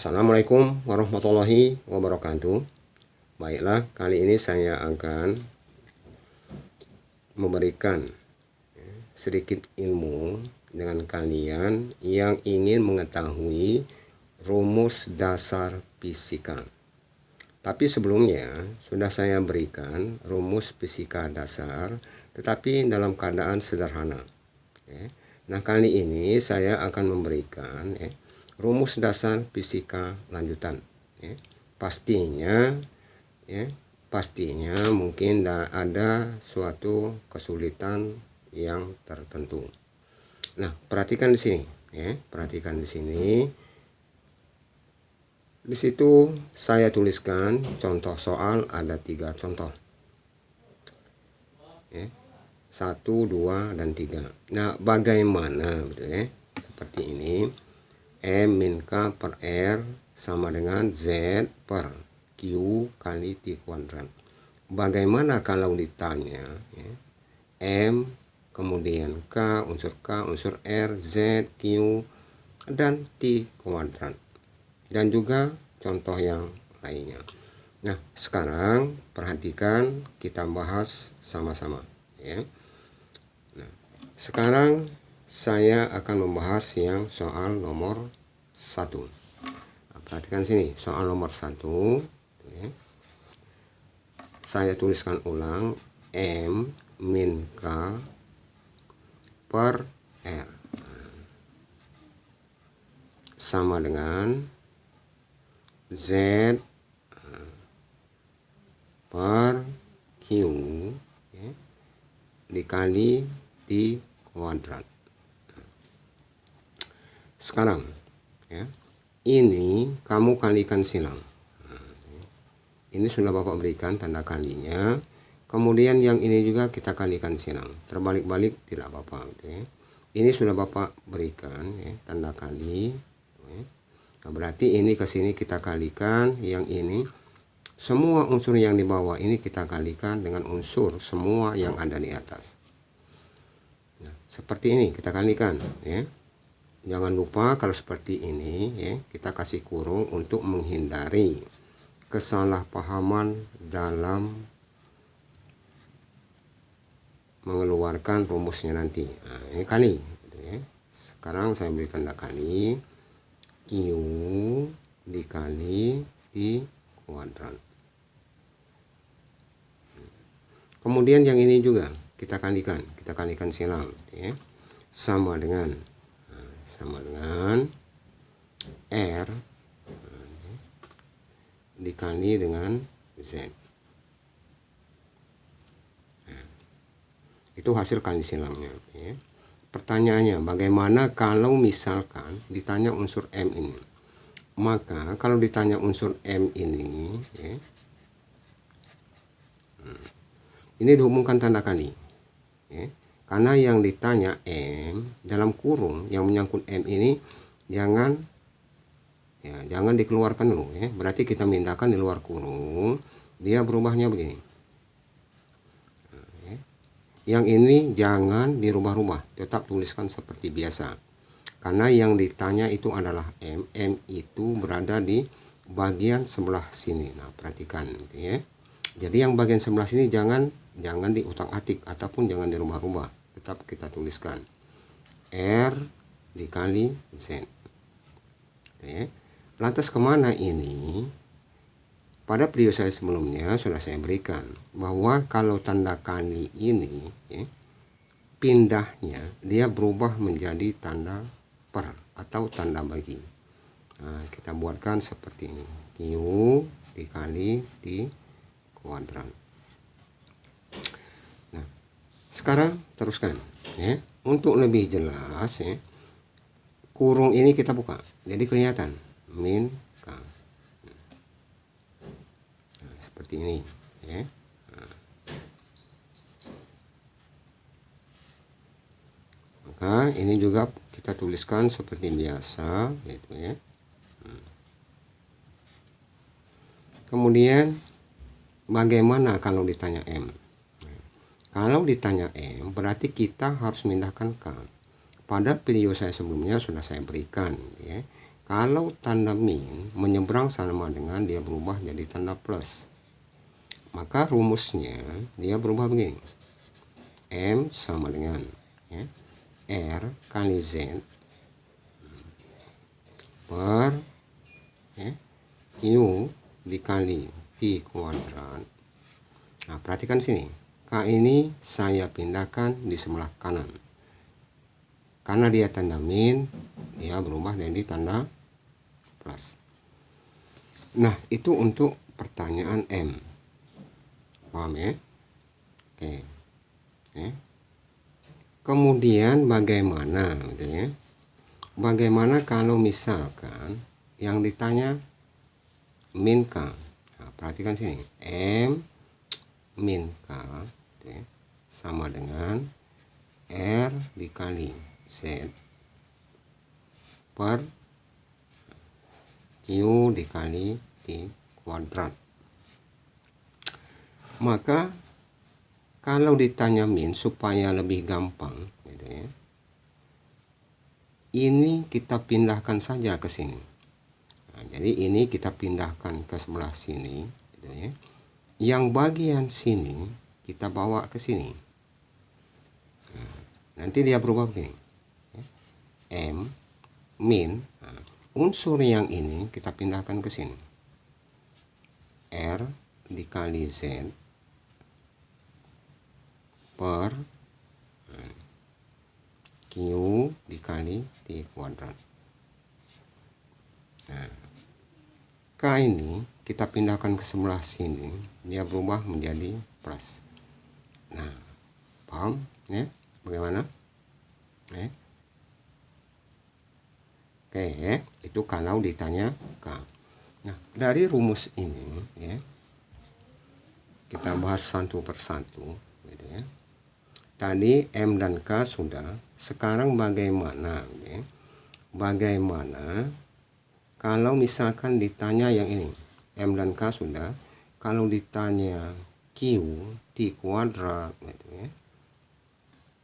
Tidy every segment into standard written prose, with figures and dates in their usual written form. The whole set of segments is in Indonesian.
Assalamualaikum warahmatullahi wabarakatuh. Baiklah, kali ini saya akan memberikan sedikit ilmu dengan kalian yang ingin mengetahui rumus dasar fisika. Tapi sebelumnya sudah saya berikan rumus fisika dasar, tetapi dalam keadaan sederhana. Nah, kali ini saya akan memberikan rumus dasar fisika lanjutan. Pastinya mungkin ada suatu kesulitan yang tertentu. Nah, perhatikan di sini, perhatikan di sini. Di situ saya tuliskan contoh soal, ada 3 contoh. 1, 2, dan 3. Nah, bagaimana seperti ini. M min K per R sama dengan Z per Q kali T kuadrat. Bagaimana kalau ditanya M kemudian K, unsur R, Z, Q, dan T kuadrat. Dan juga contoh yang lainnya. Nah, sekarang perhatikan, kita bahas sama-sama. Nah, sekarang saya akan membahas yang soal nomor 1. Nah, perhatikan sini, soal nomor 1. Saya tuliskan ulang, M min K per R sama dengan Z per Q dikali T kuadrat. Sekarang ini kamu kalikan silang. Ini sudah Bapak berikan tanda kalinya. Kemudian yang ini juga kita kalikan silang. Terbalik-balik tidak apa-apa. Ini sudah Bapak berikan tanda kali. Nah, berarti ini ke sini kita kalikan, yang ini semua unsur yang di bawah ini kita kalikan dengan unsur semua yang ada di atas. Nah, seperti ini kita kalikan Jangan lupa kalau seperti ini kita kasih kurung untuk menghindari kesalahpahaman dalam mengeluarkan rumusnya nanti. Nah, ini kali. Sekarang saya beri tanda kali, Q dikali T kuadrat. Kemudian yang ini juga kita kalikan silang, sama dengan R dikali dengan Z. Nah, itu hasil kali silangnya. Pertanyaannya, bagaimana kalau misalkan ditanya unsur M ini? Maka kalau ditanya unsur M ini, ini dihubungkan tanda kali. Karena yang ditanya M dalam kurung yang menyangkut M ini jangan dikeluarkan dulu. Berarti kita mintakan di luar kurung, dia berubahnya begini. Yang ini jangan dirubah-rubah, tetap tuliskan seperti biasa. Karena yang ditanya itu adalah M. M itu berada di bagian sebelah sini. Nah, perhatikan Jadi yang bagian sebelah sini jangan diutak-atik ataupun jangan dirubah-rubah. Tetap kita tuliskan R dikali Z. Lantas kemana ini? Pada video saya sebelumnya sudah saya berikan bahwa kalau tanda kali ini pindahnya dia berubah menjadi tanda per atau tanda bagi. Nah, kita buatkan seperti ini, Q dikali T kuadrat. Nah, sekarang teruskan untuk lebih jelas kurung ini kita buka, jadi kelihatan min K. Nah, seperti ini Maka ini juga kita tuliskan seperti biasa Kemudian bagaimana kalau ditanya M? Kalau ditanya M berarti kita harus memindahkan K. Pada video saya sebelumnya sudah saya berikan Kalau tanda min menyeberang sama dengan dia berubah jadi tanda plus. Maka rumusnya dia berubah begini. M sama dengan ya, R kali Z per ya, Q dikali T kuadrat. Nah, perhatikan sini. K ini saya pindahkan di sebelah kanan. Karena dia tanda min, dia berubah jadi tanda plus. Nah, itu untuk pertanyaan M. Paham ya? Oke. Kemudian bagaimana gitu ya? Bagaimana kalau misalkan yang ditanya min K? Nah, perhatikan sini. M min K gitu ya, sama dengan R dikali Z per Q dikali T kuadrat. Maka kalau ditanya min supaya lebih gampang gitu ya, ini kita pindahkan saja ke sini. Nah, jadi ini kita pindahkan ke sebelah sini gitu ya. Yang bagian sini kita bawa ke sini. Nah, nanti dia berubah begini. M min, nah, unsur yang ini kita pindahkan ke sini. R dikali Z per Q dikali T kuadrat. Nah, K ini kita pindahkan ke sebelah sini, dia berubah menjadi plus. Nah, paham ya bagaimana? Oke, itu kalau ditanya K. Nah, dari rumus ini ya, kita bahas satu persatu gitu ya. Tadi M dan K sudah, sekarang bagaimana ya? Bagaimana kalau misalkan ditanya yang ini, M dan K sudah, kalau ditanya Q T kuadrat gitu ya.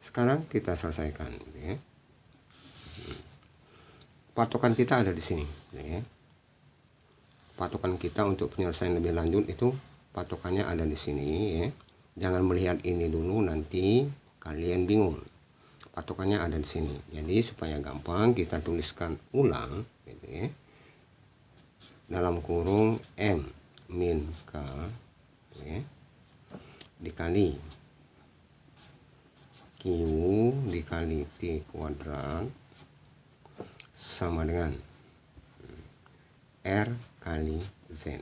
Sekarang kita selesaikan gitu ya. Patokan kita ada di sini gitu ya. Patokan kita untuk penyelesaian lebih lanjut itu patokannya ada di sini ya. Jangan melihat ini dulu, nanti kalian bingung. Patokannya ada di sini. Jadi supaya gampang kita tuliskan ulang gitu ya. Dalam kurung M min K ya, dikali Q dikali T kuadrat sama dengan R kali Z.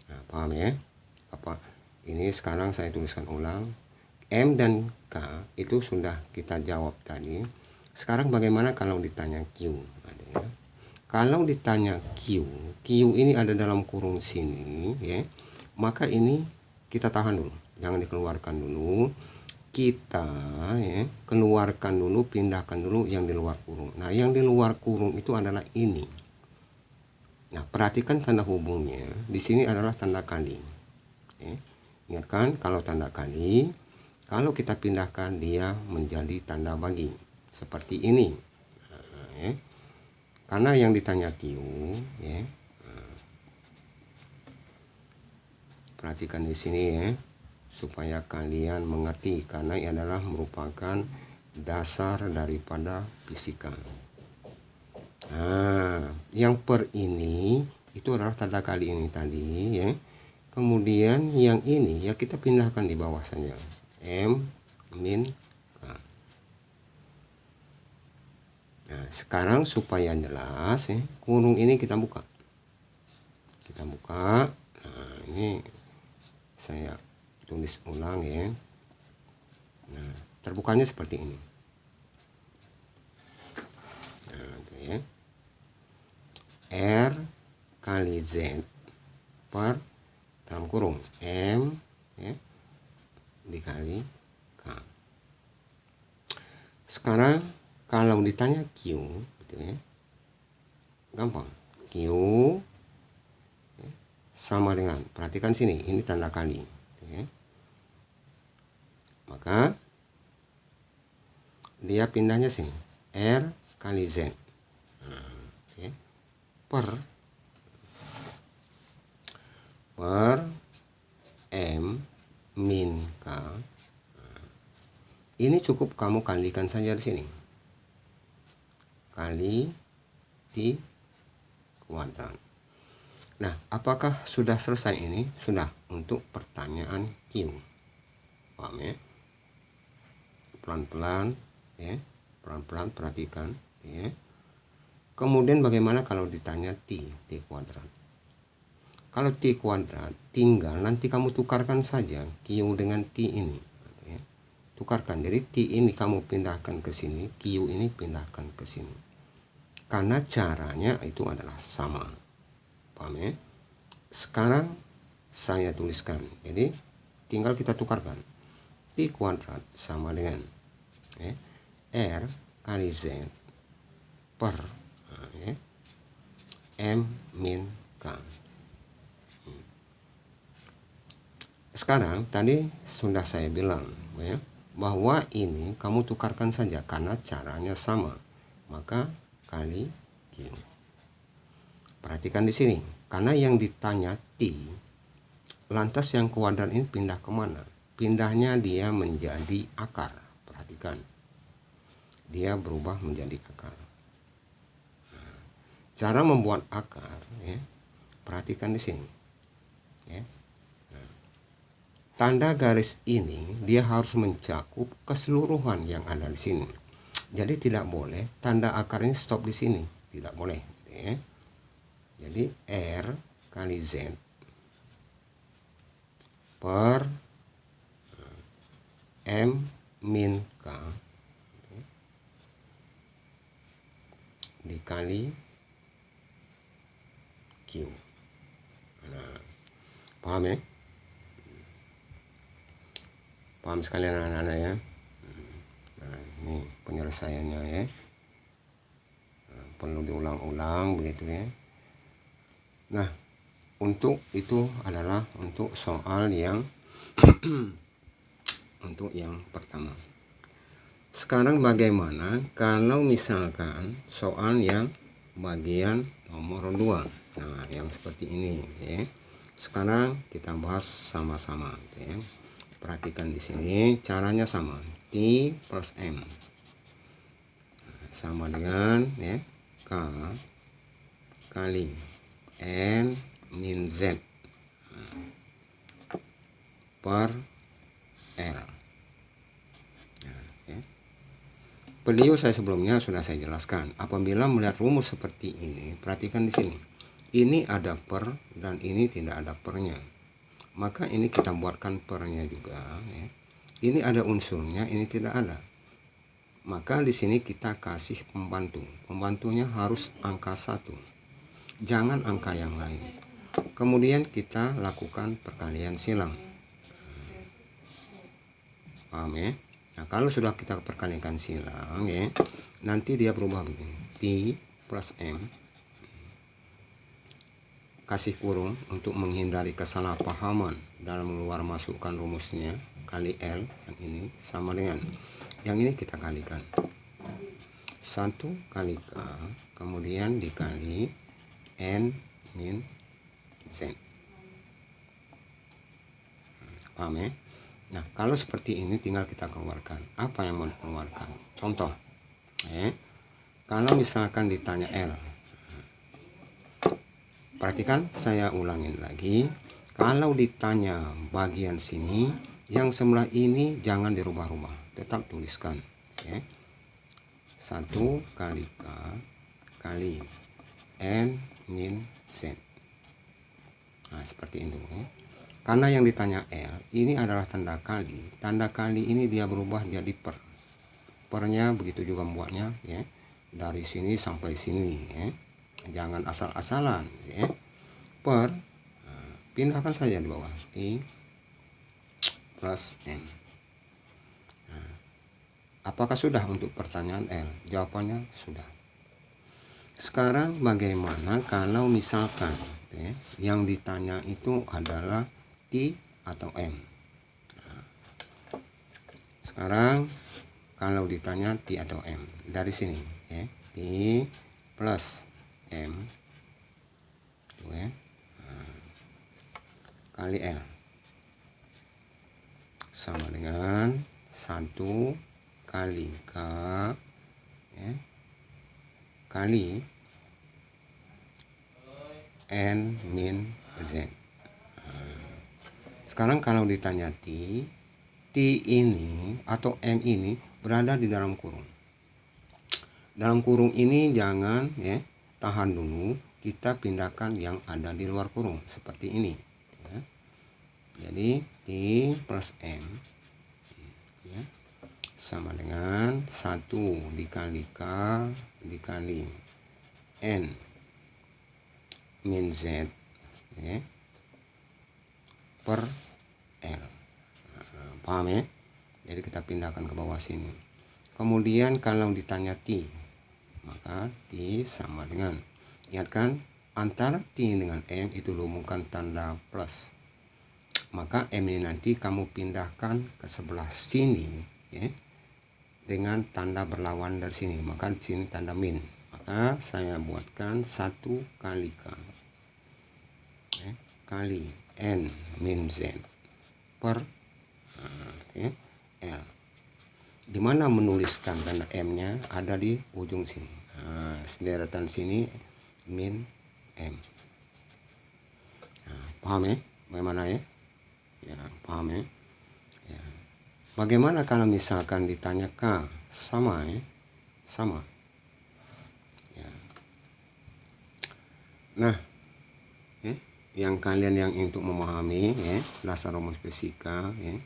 Nah, paham ya? Apa? Ini sekarang saya tuliskan ulang. M dan K itu sudah kita jawab tadi. Sekarang bagaimana kalau ditanya Q? Ya. Kalau ditanya Q, Q ini ada dalam kurung sini ya. Maka ini kita tahan dulu, jangan dikeluarkan dulu. Kita ya, keluarkan dulu, pindahkan dulu yang di luar kurung. Nah, yang di luar kurung itu adalah ini. Nah, perhatikan tanda hubungnya. Di sini adalah tanda kali. Ya. Ingatkan kalau tanda kali, kalau kita pindahkan dia menjadi tanda bagi seperti ini. Nah, ya. Karena yang ditanya Q ya. Perhatikan di sini ya, supaya kalian mengerti, karena ini adalah merupakan dasar daripada fisika. Nah, yang per ini itu adalah tanda kali ini tadi ya. Kemudian yang ini ya kita pindahkan di bawah saja. M min K. Nah, sekarang supaya jelas ya, kurung ini kita buka. Kita buka. Nah, ini saya tulis ulang ya. Nah, terbukanya seperti ini. Nah, itu ya. R kali Z per dalam kurung M ya, dikali K. Sekarang kalau ditanya Q gitu ya, gampang. Q ya, sama dengan, perhatikan sini, ini tanda kali gitu ya. Maka dia pindahnya sini, R kali Z. Nah, per M min K. Ini cukup kamu kalikan saja di sini. Kali T kuadrat. Nah, apakah sudah selesai ini? Sudah untuk pertanyaan Q. Paham ya? Pelan-pelan ya. Pelan-pelan perhatikan ya. Kemudian bagaimana kalau ditanya T kuadrat? Kalau T kuadrat tinggal nanti kamu tukarkan saja Q dengan T ini ya. Tukarkan. Jadi T ini kamu pindahkan ke sini, Q ini pindahkan ke sini. Karena caranya itu adalah sama. Paham ya? Sekarang saya tuliskan. Jadi tinggal kita tukarkan. T kuadrat sama dengan ya, R kali Z per ya, M min K. Sekarang tadi sudah saya bilang ya, bahwa ini kamu tukarkan saja karena caranya sama. Maka kali Q. Perhatikan di sini, karena yang ditanya T, lantas yang kuadrat ini pindah kemana? Pindahnya dia menjadi akar. Perhatikan, dia berubah menjadi akar. Nah, cara membuat akar, ya, perhatikan di sini. Ya. Nah, tanda garis ini dia harus mencakup keseluruhan yang ada di sini. Jadi tidak boleh tanda akar ini stop di sini, tidak boleh. Ya. Jadi R kali Z per M min K dikali Q. Nah, paham ya? Paham sekalian anak-anak ya? Nah, ini penyelesaiannya ya. Nah, perlu diulang-ulang begitu ya. Nah, untuk itu adalah untuk soal yang untuk yang pertama. Sekarang bagaimana kalau misalkan soal yang bagian nomor 2. Nah, yang seperti ini ya. Sekarang kita bahas sama-sama ya. Perhatikan di sini caranya sama. T plus M sama dengan ya K kali N min Z per L. Nah, ya. Video saya sebelumnya sudah saya jelaskan. Apabila melihat rumus seperti ini, perhatikan di sini. Ini ada per dan ini tidak ada pernya. Maka ini kita buatkan pernya juga. Ya. Ini ada unsurnya, ini tidak ada. Maka di sini kita kasih pembantu. Pembantunya harus angka 1. Jangan angka yang lain. Kemudian kita lakukan perkalian silang. Paham ya? Nah, kalau sudah kita perkalikan silang ya, nanti dia berubah begini. T plus M kasih kurung untuk menghindari kesalahpahaman dalam mengeluar masukkan rumusnya, kali L yang ini sama dengan yang ini kita kalikan 1 kali K kemudian dikali N min Z. Paham ya? Nah, kalau seperti ini tinggal kita keluarkan. Apa yang mau dikeluarkan? Contoh kalau misalkan ditanya L, perhatikan, saya ulangin lagi. Kalau ditanya bagian sini, yang sebelah ini jangan dirubah-rubah, tetap tuliskan ya. 1 kali K kali N min Z. Nah, seperti itu ya. Karena yang ditanya L ini adalah tanda kali. Tanda kali ini dia berubah jadi per. Pernya begitu juga membuatnya ya. Dari sini sampai sini ya. Jangan asal-asalan ya. Per pindahkan saja di bawah T plus N. Nah, apakah sudah untuk pertanyaan L? Jawabannya sudah. Sekarang bagaimana kalau misalkan ya, yang ditanya itu adalah T atau M? Nah, sekarang kalau ditanya T atau M dari sini ya, T plus M kali L sama dengan 1 kali K ya, kali N min Z. Sekarang kalau ditanya T ini atau M ini berada di dalam kurung. Dalam kurung ini jangan ya, tahan dulu, kita pindahkan yang ada di luar kurung seperti ini ya. Jadi T plus M ya, sama dengan 1 dikali K dikali N min Z ya, per L. Paham ya? Jadi kita pindahkan ke bawah sini. Kemudian kalau ditanya T, maka T sama dengan, ingat kan, antara T dengan M itu lumungkan tanda plus. Maka M ini nanti kamu pindahkan ke sebelah sini ya, dengan tanda berlawan dari sini. Maka di sini tanda min. Maka saya buatkan 1 kali K ya, kali N min Z per ya, L. Dimana menuliskan tanda M-nya ada di ujung sini. Sederetan sini min M. Paham ya? Bagaimana ya? Ya, paham ya? Ya. Bagaimana kalau misalkan ditanya K sama ya? Sama. Ya. Nah, ya, yang kalian yang untuk memahami ya, dasar rumus fisika ya.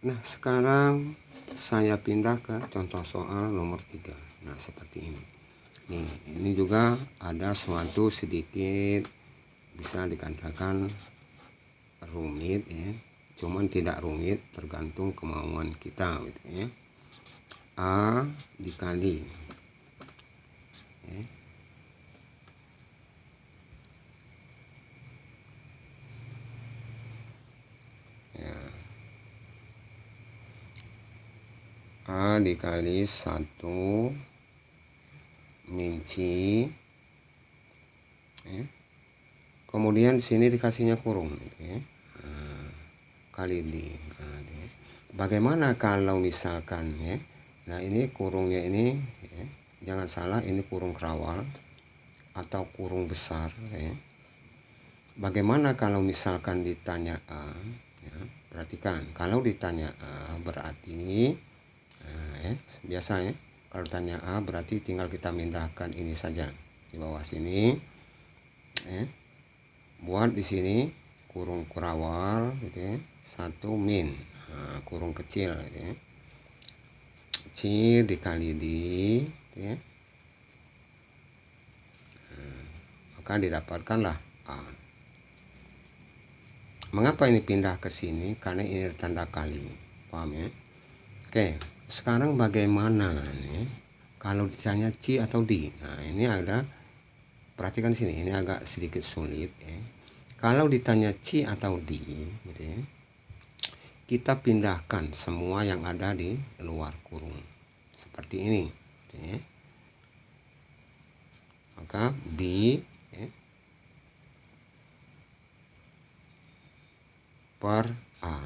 Nah, sekarang saya pindah ke contoh soal nomor 3. Nah, seperti ini. Nih, ini juga ada suatu sedikit bisa dikatakan rumit ya. Cuman tidak rumit, tergantung kemauan kita gitu ya. A dikali ya, ya. A dikali 1 min C ya. Kemudian sini dikasihnya kurung gitu ya. Kali D. Bagaimana kalau misalkan ya, nah ini kurungnya ini ya, jangan salah, ini kurung kerawal atau kurung besar ya. Bagaimana kalau misalkan ditanya A ya, perhatikan, kalau ditanya A berarti ya, biasa ya, kalau tanya A berarti tinggal kita pindahkan ini saja di bawah sini ya. Buat di sini kurung kerawal gitu ya, 1 min kurung kecil gitu ya, C dikali D gitu ya. Maka didapatkanlah A. Mengapa ini pindah ke sini? Karena ini tanda kali. Paham ya? Oke, sekarang bagaimana nih kalau ditanya C atau D? Nah, ini ada, perhatikan sini, ini agak sedikit sulit ya. Kalau ditanya C atau D gitu ya, kita pindahkan semua yang ada di luar kurung seperti ini gitu ya. Maka B ya, per A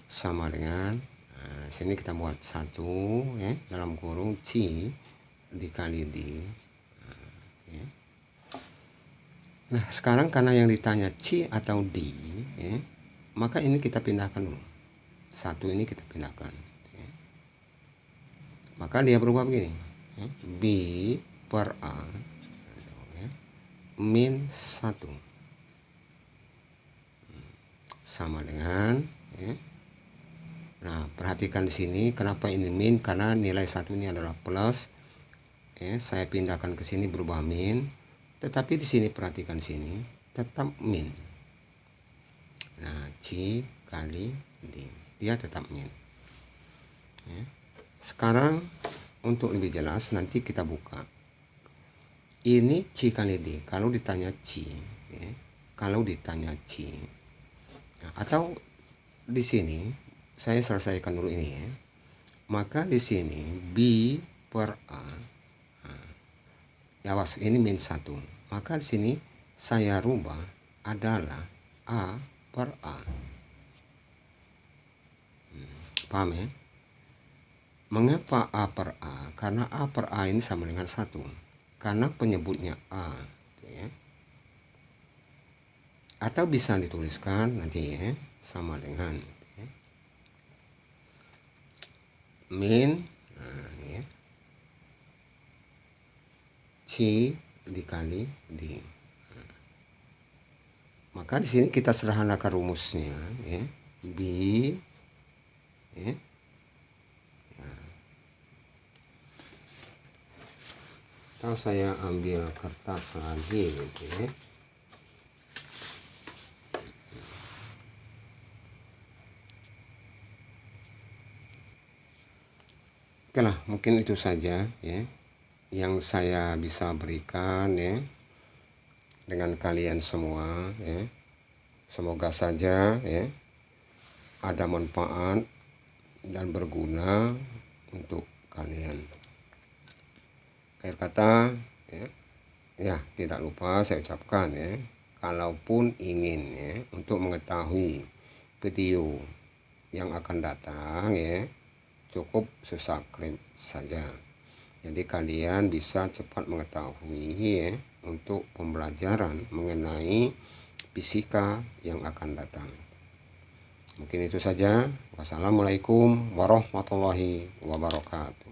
sama dengan sini kita buat 1 ya, dalam kurung C dikali D ya. Nah, sekarang karena yang ditanya C atau D ya, maka ini kita pindahkan dulu, 1 ini kita pindahkan ya. Maka dia berubah begini ya, B per A ya, min 1 sama dengan ya. Nah, perhatikan di sini kenapa ini min, karena nilai 1 ini adalah plus ya, saya pindahkan ke sini berubah min, tetapi di sini perhatikan sini tetap min. Nah, C kali D dia tetap min ya. Sekarang untuk lebih jelas nanti kita buka ini C kali D kalau ditanya C ya, kalau ditanya C. Nah, atau di sini saya selesaikan dulu ini ya. Maka di sini B per A, ya awas ini min 1. Maka di sini saya rubah adalah A per A. Paham ya? Mengapa A per A? Karena A per A ini sama dengan 1. Karena penyebutnya A. Gitu ya. Atau bisa dituliskan nanti ya, sama dengan ya, min ya, C dikali D. Maka di sini kita sederhanakan rumusnya ya. B ya. Atau saya ambil kertas lagi gitu ya. Oke lah, mungkin itu saja ya yang saya bisa berikan ya dengan kalian semua ya. Semoga saja ya ada manfaat dan berguna untuk kalian. Akhir kata ya tidak lupa saya ucapkan ya, kalaupun ingin ya untuk mengetahui video yang akan datang ya, cukup subscribe saja. Jadi kalian bisa cepat mengetahui ya untuk pembelajaran mengenai fisika yang akan datang. Mungkin itu saja. Wassalamualaikum warahmatullahi wabarakatuh.